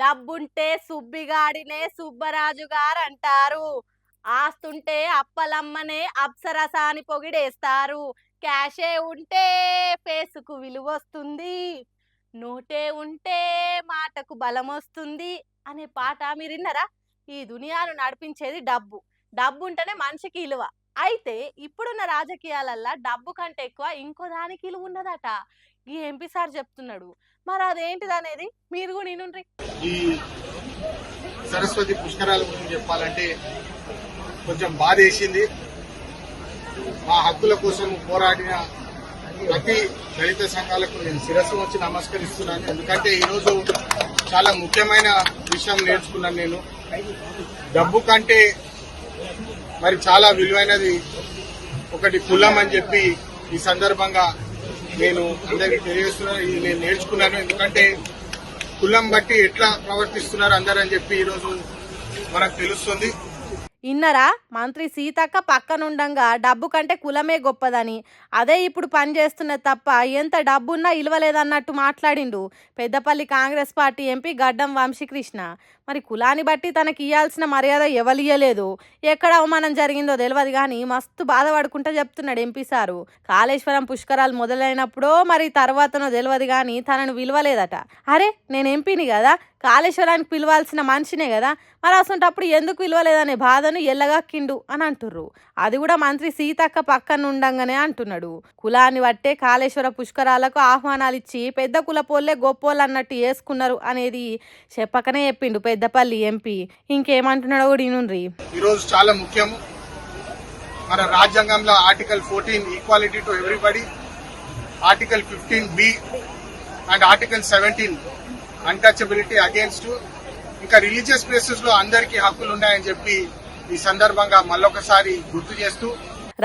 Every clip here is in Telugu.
డబ్బుంటే సుబ్బిగాడినే సుబ్బరాజు గారంటారు. ఆస్తుంటే అప్పలమ్మనే అప్సరస అని పొగిడేస్తారు. క్యాషే ఉంటే ఫేసుకు విలువొస్తుంది. నోటే ఉంటే మాటకు బలమొస్తుంది అనే పాట మీరిన్నరా? ఈ దునియాను నడిపించేది డబ్బు. డబ్బుంటేనే మనిషికి ఇలువ. అయితే ఇప్పుడున్న రాజకీయాలల్లా డబ్బు కంటే ఎక్కువ ఇంకో దానికి ఇలువున్నదట. ఈ ఎంపీ సార్ చెప్తున్నాడు. మరి అదేంటిదనేది మీరు కూడా ఇనుండ్రి. ఈ సరస్వతి పుష్కరాల గురించి చెప్పాలంటే కొంచెం బాధ వేసింది. మా హక్కుల కోసం పోరాడిన ప్రతి దళిత సంఘాలకు నేను శిరస్సు వచ్చి నమస్కరిస్తున్నాను. ఎందుకంటే ఈరోజు చాలా ముఖ్యమైన విషయం నేర్చుకున్నాను. నేను డబ్బు కంటే మరి చాలా విలువైనది ఒకటి కులం అని చెప్పి ఈ సందర్భంగా నేను అందరికీ తెలియజేస్తున్నాను. ఇది నేను నేర్చుకున్నాను. ఎందుకంటే కులం బట్టి ఎట్లా ప్రవర్తిస్తున్నారు అందరూ అని చెప్పి ఈరోజు మనకు తెలుస్తుంది. ఇన్నరా మంత్రి సీతక్క పక్కనుండంగా డబ్బు కంటే కులమే గొప్పదని, అదే ఇప్పుడు పని చేస్తున్నది తప్ప ఎంత డబ్బున్నా ఇలవలేదన్నట్టు మాట్లాడిండు పెద్దపల్లి కాంగ్రెస్ పార్టీ ఎంపీ గడ్డం వంశీకృష్ణ. మరి కులాన్ని బట్టి తనకి ఇవ్వాల్సిన మర్యాద ఎవలియలేదు, ఎక్కడ అవమానం జరిగిందో తెలియదు కానీ మస్తు బాధపడుకుంటా చెప్తున్నాడు ఎంపీ సారు. కాళేశ్వరం పుష్కరాలు మొదలైనప్పుడో మరి తర్వాతనో తెలియదు కానీ తనను విలువలేదట. అరే నేను ఎంపీని కదా, కాళేశ్వరానికి పిలవాల్సిన మనిషినే కదా, మరి అసంటప్పుడు ఎందుకు విలువలేదనే బాధను ఎల్లగక్కిండు అని అంటుర్రు. అది కూడా మంత్రి సీతక్క పక్కన ఉండంగానే అంటున్నాడు. కులాన్ని బట్టే కాళేశ్వర పుష్కరాలకు ఆహ్వానాలు ఇచ్చి పెద్ద కులపోళ్లే గొప్పోళ్ళు అన్నట్టు వేసుకున్నారు అనేది చెప్పకనే చెప్పిండు పెద్దపల్లి ఎంపీ. ఇంకేమంటున్నాడో కూడా ఇనుండ్రి. ఈరోజు చాలా ముఖ్యము. మన రాజ్యాంగంలో article 14 equality to everybody, article 15B and article 17 untouchability against, ఇంకా రిలీజియస్ ప్లేసెస్ లో అందరికీ హక్కులు ఉన్నాయని చెప్పి ఈ సందర్భంగా మళ్ళొకసారి గుర్తు చేస్తూ,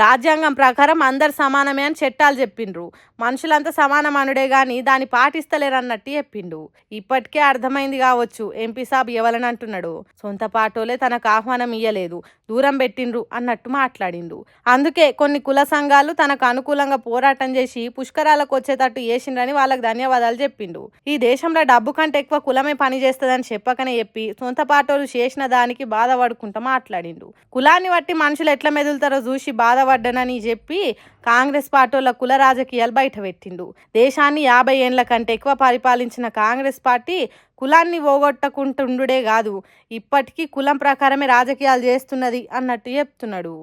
రాజ్యాంగం ప్రకారం అందరు సమానమే అని చట్టాలు చెప్పిండ్రు. మనుషులంతా సమానం అనుడే గాని దాన్ని పాటిస్తలేరన్నట్టు చెప్పిండు. ఇప్పటికే అర్థమైంది కావచ్చు ఎంపీ సాబ్ ఎవలని అంటున్నాడు. సొంత పాటోలే తనకు ఆహ్వానం ఇయ్యలేదు, దూరం పెట్టిండ్రు అన్నట్టు మాట్లాడిండు. అందుకే కొన్ని కుల సంఘాలు తనకు అనుకూలంగా పోరాటం చేసి పుష్కరాలకు వచ్చేటట్టు చేసిండ్రని వాళ్ళకి ధన్యవాదాలు చెప్పిండు. ఈ దేశంలో డబ్బు కంటే ఎక్కువ కులమే పని చేస్తుందని చెప్పకనే చెప్పి సొంత పాటోలు చేసిన దానికి బాధపడుకుంటా మాట్లాడిండు. కులాన్ని బట్టి మనుషులు ఎట్లా మెదులుతారో చూసి బాధపడ్డానని చెప్పి కాంగ్రెస్ పార్టీల కుల రాజకీయాలు బయటపెట్టిండు. దేశాన్ని 50 ఏళ్ల కంటే ఎక్కువ పరిపాలించిన కాంగ్రెస్ పార్టీ కులాన్ని పోగొట్టకుంటుండే కాదు, ఇప్పటికీ కులం ప్రకారమే రాజకీయాలు చేస్తున్నది అన్నట్టు చెప్తున్నాడు.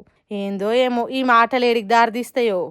ఏందో ఏమో ఈ మాటలు ఏడికి దారితీస్తాయో.